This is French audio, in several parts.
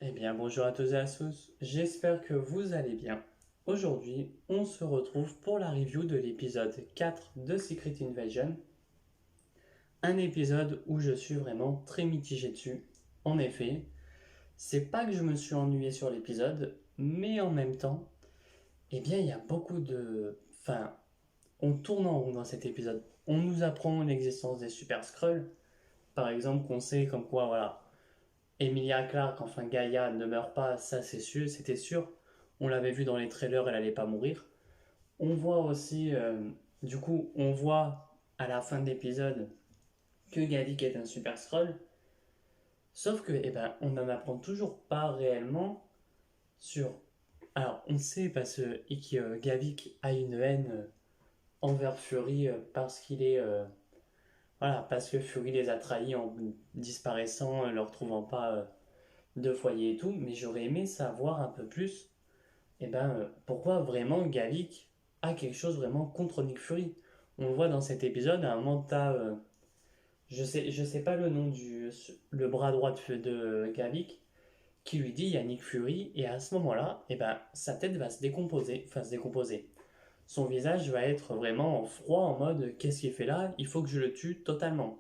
Eh bien, bonjour à tous et à tous, j'espère que vous allez bien. Aujourd'hui, on se retrouve pour la review de l'épisode 4 de Secret Invasion, un épisode où je suis vraiment très mitigé dessus. En effet, c'est pas que je me suis ennuyé sur l'épisode, mais en même temps, eh bien, il y a beaucoup de... Enfin, on tourne en rond dans cet épisode. On nous apprend l'existence des Super Skrulls, par exemple, qu'on sait comme quoi, voilà, Emilia Clarke, enfin Gaïa, ne meurt pas, ça c'est sûr, c'était sûr. On l'avait vu dans les trailers, elle allait pas mourir. On voit aussi, du coup, on voit à la fin de l'épisode que Gavik est un super Skrull. Sauf que, eh ben, on n'en apprend toujours pas réellement sur. Alors, on sait parce que Gavik a une haine envers Fury parce qu'il est. Voilà, parce que Fury les a trahis en disparaissant, ne leur trouvant pas de foyer et tout. Mais j'aurais aimé savoir un peu plus pourquoi vraiment Gavik a quelque chose vraiment contre Nick Fury. On le voit dans cet épisode, à un moment, je sais pas le nom le bras droit de Gavik, qui lui dit il y a Nick Fury, et à ce moment-là, sa tête va se décomposer, enfin se décomposer. Son visage va être vraiment en froid, en mode qu'est-ce qu'il fait là? Il faut que je le tue totalement.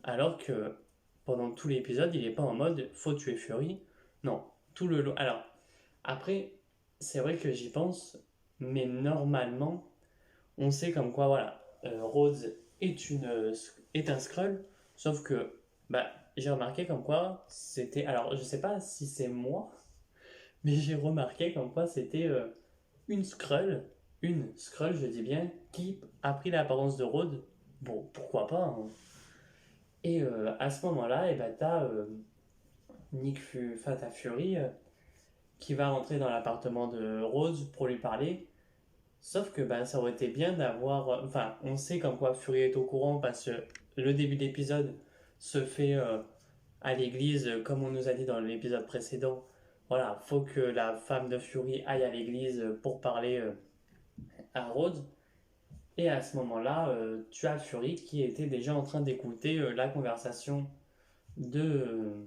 Alors que pendant tout l'épisode, il est pas en mode faut tuer Fury. Non, tout le long. Alors, après, c'est vrai que j'y pense, mais normalement, on sait comme quoi, voilà, Rhodes est un Skrull, sauf que bah, j'ai remarqué comme quoi c'était. Alors, je sais pas si c'est moi, mais j'ai remarqué comme quoi c'était une Skrull, je dis bien, qui a pris l'apparence de Rhodes. Bon, pourquoi pas, hein. Et à ce moment-là, t'as t'as Fury qui va rentrer dans l'appartement de Rose pour lui parler. Sauf que bah, ça aurait été bien d'avoir. Enfin, on sait comme quoi Fury est au courant parce que le début d'épisode se fait à l'église, comme on nous a dit dans l'épisode précédent. Voilà, faut que la femme de Fury aille à l'église pour parler à Rhodes. Et à ce moment-là, tu as Fury qui était déjà en train d'écouter la conversation de,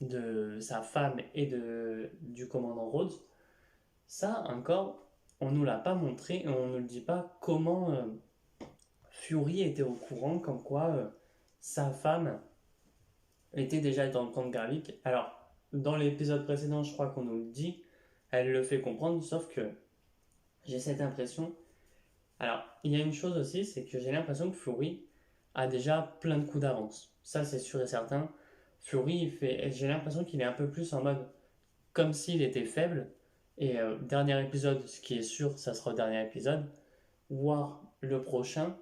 de sa femme et du commandant Rhodes. Ça, encore, on nous l'a pas montré et on ne nous dit pas comment Fury était au courant, comme quoi sa femme était déjà dans le camp de Garlic. Alors, dans l'épisode précédent, je crois qu'on nous le dit, elle le fait comprendre, sauf que j'ai cette impression. Alors, il y a une chose aussi, c'est que j'ai l'impression que Fury a déjà plein de coups d'avance. Ça, c'est sûr et certain. J'ai l'impression qu'il est un peu plus en mode comme s'il était faible. Et dernier épisode, ce qui est sûr, ça sera le dernier épisode, voire le prochain.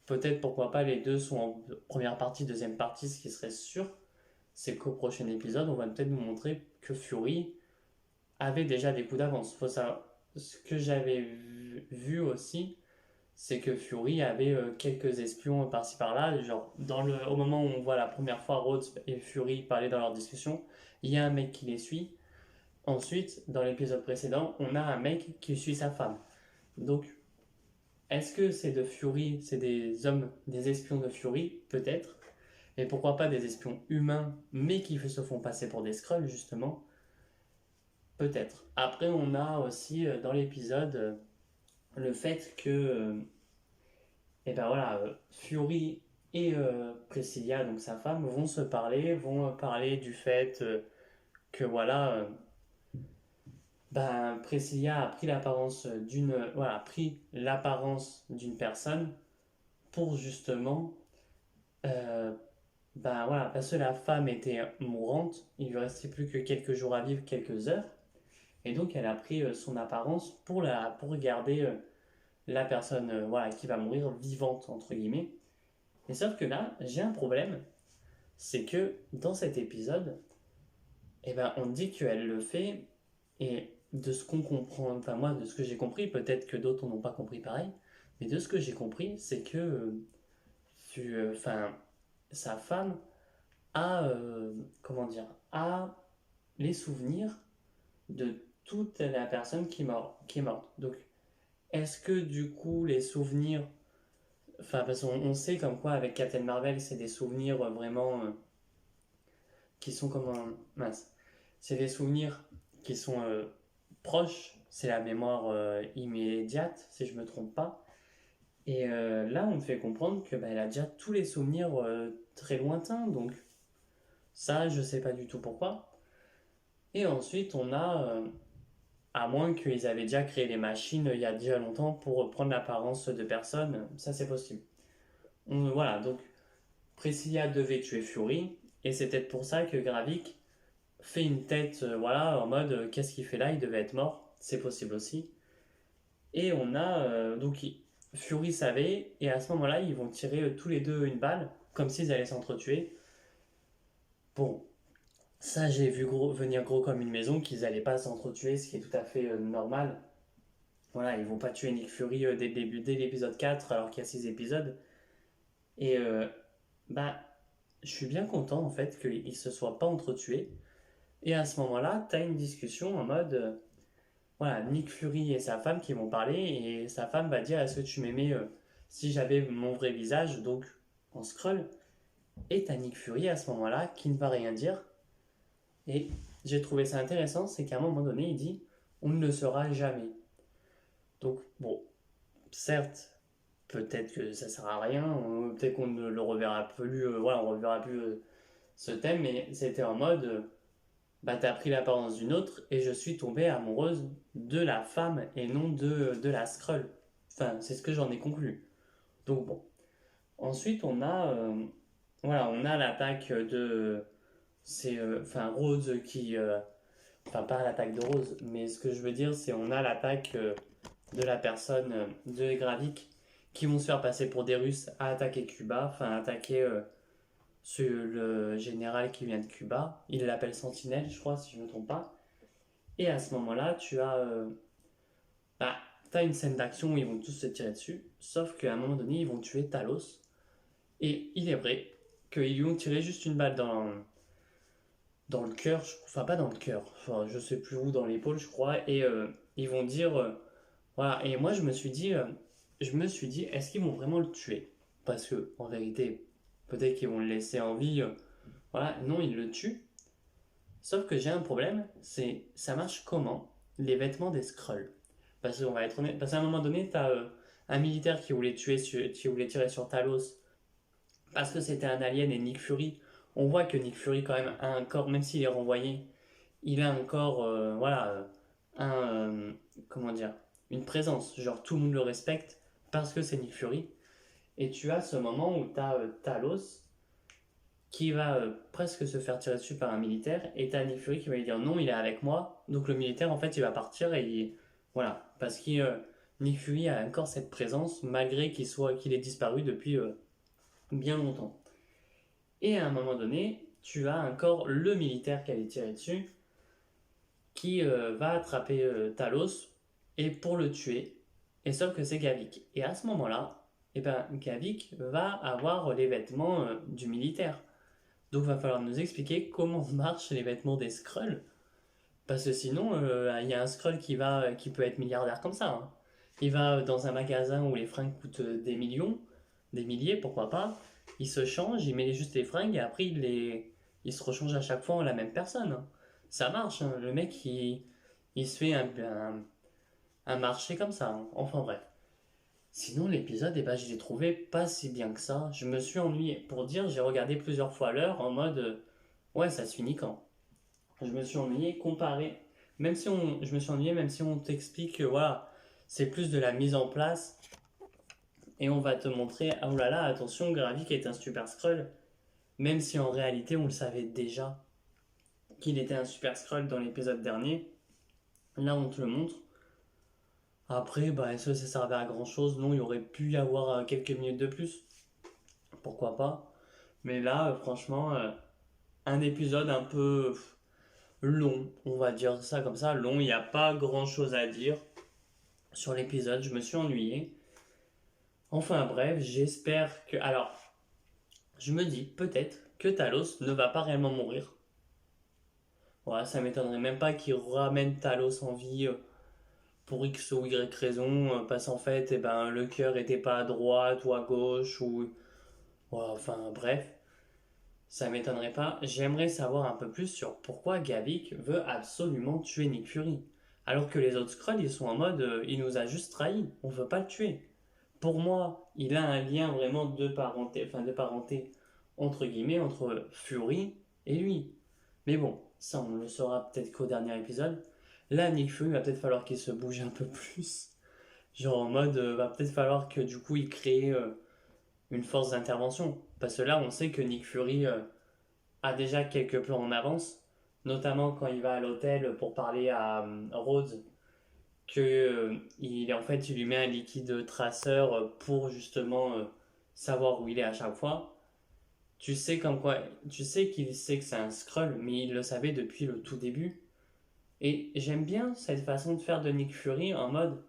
Peut-être pourquoi pas les deux sont en première partie, deuxième partie, ce qui serait sûr, c'est qu'au prochain épisode, on va peut-être nous montrer que Fury avait déjà des coups d'avance. Faut savoir, ce que j'avais vu aussi, c'est que Fury avait quelques espions par-ci par-là. Genre, au moment où on voit la première fois Rhodes et Fury parler dans leur discussion, il y a un mec qui les suit. Ensuite, dans l'épisode précédent, on a un mec qui suit sa femme. Donc, est-ce que c'est de Fury, c'est des hommes, des espions de Fury? Peut-être. Et pourquoi pas des espions humains, mais qui se font passer pour des Skrulls, justement? Peut-être. Après, on a aussi dans l'épisode le fait que Fury et Priscilla, donc sa femme, vont se parler, vont parler du fait que Priscilla a pris a pris l'apparence d'une personne pour justement, euh, parce que la femme était mourante, il lui restait plus que quelques jours à vivre, quelques heures, et donc elle a pris son apparence pour garder la personne, qui va mourir vivante entre guillemets. Et sauf que là, j'ai un problème, c'est que dans cet épisode, on dit qu'elle le fait, et de ce qu'on comprend, enfin moi, de ce que j'ai compris, peut-être que d'autres n'ont pas compris pareil, mais de ce que j'ai compris, c'est que enfin, sa femme a, comment dire, a les souvenirs de toute la personne qui est morte. Donc, est-ce que du coup, les souvenirs, enfin, parce qu'on sait comme quoi avec Captain Marvel, c'est des souvenirs vraiment qui sont comme un mince. c'est des souvenirs qui sont proches, c'est la mémoire immédiate, si je me trompe pas. Et là, on te fait comprendre que bah, elle a déjà tous les souvenirs très lointains, donc ça, je sais pas du tout pourquoi. Et ensuite, on a, à moins qu'ils avaient déjà créé les machines il y a déjà longtemps pour prendre l'apparence de personnes, ça c'est possible. Voilà, donc Priscilla devait tuer Fury, et c'est peut-être pour ça que Gravik fait une tête, voilà, en mode qu'est-ce qu'il fait là, il devait être mort, c'est possible aussi. Et on a, Fury savait, et à ce moment-là, ils vont tirer tous les deux une balle, comme s'ils allaient s'entretuer. Bon, ça j'ai vu venir gros comme une maison, qu'ils allaient pas s'entretuer, ce qui est tout à fait normal. Voilà, ils vont pas tuer Nick Fury dès le début, dès l'épisode 4, alors qu'il y a 6 épisodes. Et bah, je suis bien content en fait qu'ils se soient pas entretués. Et à ce moment-là, t'as une discussion en mode, voilà, Nick Fury et sa femme qui vont parler, et sa femme va dire est-ce que tu m'aimais si j'avais mon vrai visage, donc en scroll. Et t'as Nick Fury à ce moment-là qui ne va rien dire. Et j'ai trouvé ça intéressant, c'est qu'à un moment donné, il dit on ne le saura jamais. Donc bon, certes, peut-être que ça sert à rien, peut-être qu'on ne le reverra plus, voilà, on reverra plus ce thème, mais c'était en mode, bah t'as pris l'apparence d'une autre et je suis tombée amoureuse de la femme et non de la Skrull. Enfin, c'est ce que j'en ai conclu. Donc bon. Ensuite, voilà, on a l'attaque de, c'est, enfin Rose qui, enfin pas l'attaque de Rose, mais ce que je veux dire, c'est on a l'attaque de la personne de Gravik qui vont se faire passer pour des Russes à attaquer Cuba, enfin attaquer le général qui vient de Cuba. Il l'appelle Sentinelle, je crois, si je ne me trompe pas. Et à ce moment-là, bah, t'as une scène d'action où ils vont tous se tirer dessus, sauf qu'à un moment donné, ils vont tuer Talos. Et il est vrai qu'ils lui ont tiré juste une balle dans le cœur, enfin pas dans le cœur, enfin je sais plus où, dans l'épaule, je crois, et ils vont dire, voilà, et moi je me suis dit, est-ce qu'ils vont vraiment le tuer? Parce que en vérité, peut-être qu'ils vont le laisser en vie, voilà, non, ils le tuent. Sauf que j'ai un problème, c'est ça marche comment les vêtements des Skrulls? Parce qu'on va être honnête, parce qu'à un moment donné, t'as un militaire qui voulait tirer sur Talos parce que c'était un alien et Nick Fury. On voit que Nick Fury quand même a un corps, même s'il est renvoyé, il a un corps, voilà, un, comment dire, une présence. Genre tout le monde le respecte parce que c'est Nick Fury. Et tu as ce moment où tu as Talos qui va presque se faire tirer dessus par un militaire et tu as Nick Fury qui va lui dire non, il est avec moi. Donc le militaire en fait il va partir voilà, parce que Nick Fury a encore cette présence malgré qu'il ait disparu depuis bien longtemps. Et à un moment donné, tu as encore le militaire qui allait tirer dessus qui va attraper Talos et pour le tuer. Et sauf que c'est Gavik. Et à ce moment-là, eh ben, Gavik va avoir les vêtements du militaire. Donc il va falloir nous expliquer comment marchent les vêtements des Skrulls. Parce que sinon, il y a un Skrull qui peut être milliardaire comme ça, hein. Il va dans un magasin où les fringues coûtent des millions, des milliers, pourquoi pas. Il se change, il met juste les fringues et après il se rechange à chaque fois en la même personne, hein. Ça marche, hein. Le mec il se fait un marché comme ça, hein. Enfin bref. Sinon, l'épisode, eh ben, je l'ai trouvé pas si bien que ça. Je me suis ennuyé. Pour dire, j'ai regardé plusieurs fois l'heure en mode ouais, ça se finit quand? Je me suis ennuyé comparé. Je me suis ennuyé même si on t'explique que voilà, c'est plus de la mise en place et on va te montrer ah oh là là, attention, Gravik est un super Skrull. Même si en réalité, on le savait déjà qu'il était un super Skrull dans l'épisode dernier. Là, on te le montre. Après, bah, est-ce que ça servait à grand chose? Non, il aurait pu y avoir quelques minutes de plus. Pourquoi pas? Mais là, franchement, un épisode un peu long, on va dire ça comme ça, long, il n'y a pas grand chose à dire sur l'épisode, je me suis ennuyé. Enfin bref, j'espère que... Alors, je me dis peut-être que Talos ne va pas réellement mourir. Voilà, ça m'étonnerait même pas qu'il ramène Talos en vie pour X ou Y raison, parce qu'en fait, eh ben, le cœur était pas à droite ou à gauche, ou... Voilà, enfin bref. Ça m'étonnerait pas. J'aimerais savoir un peu plus sur pourquoi Gavik veut absolument tuer Nick Fury. Alors que les autres Skrulls, ils sont en mode, il nous a juste trahis, on veut pas le tuer. Pour moi, il a un lien vraiment de parenté entre guillemets, entre Fury et lui. Mais bon, ça on le saura peut-être qu'au dernier épisode. Là, Nick Fury va peut-être falloir qu'il se bouge un peu plus. Genre en mode, va peut-être falloir que du coup il crée une force d'intervention. Parce que là, on sait que Nick Fury a déjà quelques plans en avance, notamment quand il va à l'hôtel pour parler à Rhodes, que en fait, il lui met un liquide traceur pour justement savoir où il est à chaque fois. Tu sais comme quoi, tu sais qu'il sait que c'est un Skrull, mais il le savait depuis le tout début. Et j'aime bien cette façon de faire de Nick Fury en mode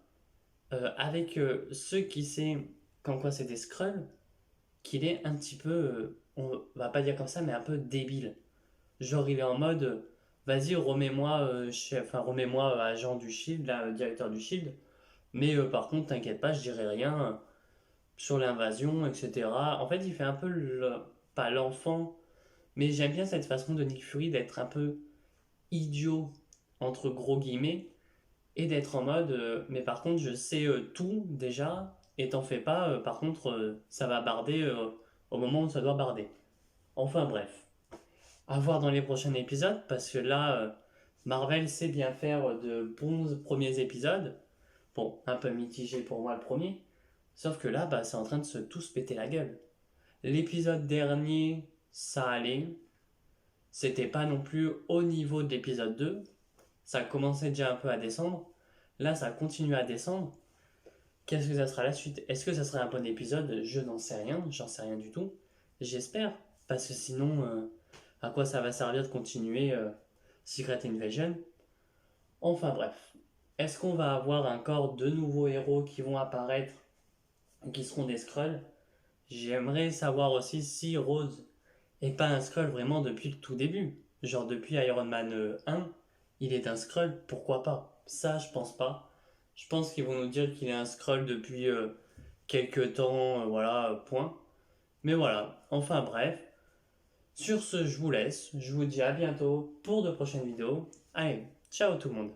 avec ceux qui sait comme quoi c'est des Skrulls, qu'il est un petit peu, on va pas dire comme ça, mais un peu débile. Genre il est en mode, vas-y remets-moi, remets-moi agent du Shield, là, directeur du Shield. Mais par contre, t'inquiète pas, je dirai rien sur l'invasion, etc. En fait, il fait un peu pas l'enfant, mais j'aime bien cette façon de Nick Fury d'être un peu idiot, entre gros guillemets, et d'être en mode, mais par contre, je sais tout déjà, et t'en fais pas, par contre, ça va barder au moment où ça doit barder. Enfin bref, à voir dans les prochains épisodes, parce que là, Marvel sait bien faire de bons premiers épisodes. Bon, un peu mitigé pour moi le premier, sauf que là, bah, c'est en train de se tous péter la gueule. L'épisode dernier, ça allait, c'était pas non plus au niveau de l'épisode 2, ça commençait déjà un peu à descendre, là ça continue à descendre. Qu'est-ce que ça sera la suite? Est-ce que ça sera un bon épisode? Je n'en sais rien, j'en sais rien du tout. J'espère, parce que sinon, à quoi ça va servir de continuer Secret Invasion? Enfin bref, est-ce qu'on va avoir encore de nouveaux héros qui vont apparaître, qui seront des Skrulls? J'aimerais savoir aussi si Rose est pas un Skrull vraiment depuis le tout début. Genre depuis Iron Man 1, il est un Skrull, pourquoi pas? Ça, je pense pas. Je pense qu'ils vont nous dire qu'il est un Skrull depuis quelques temps, voilà, point. Mais voilà, enfin bref. Sur ce, je vous laisse. Je vous dis à bientôt pour de prochaines vidéos. Allez, ciao tout le monde.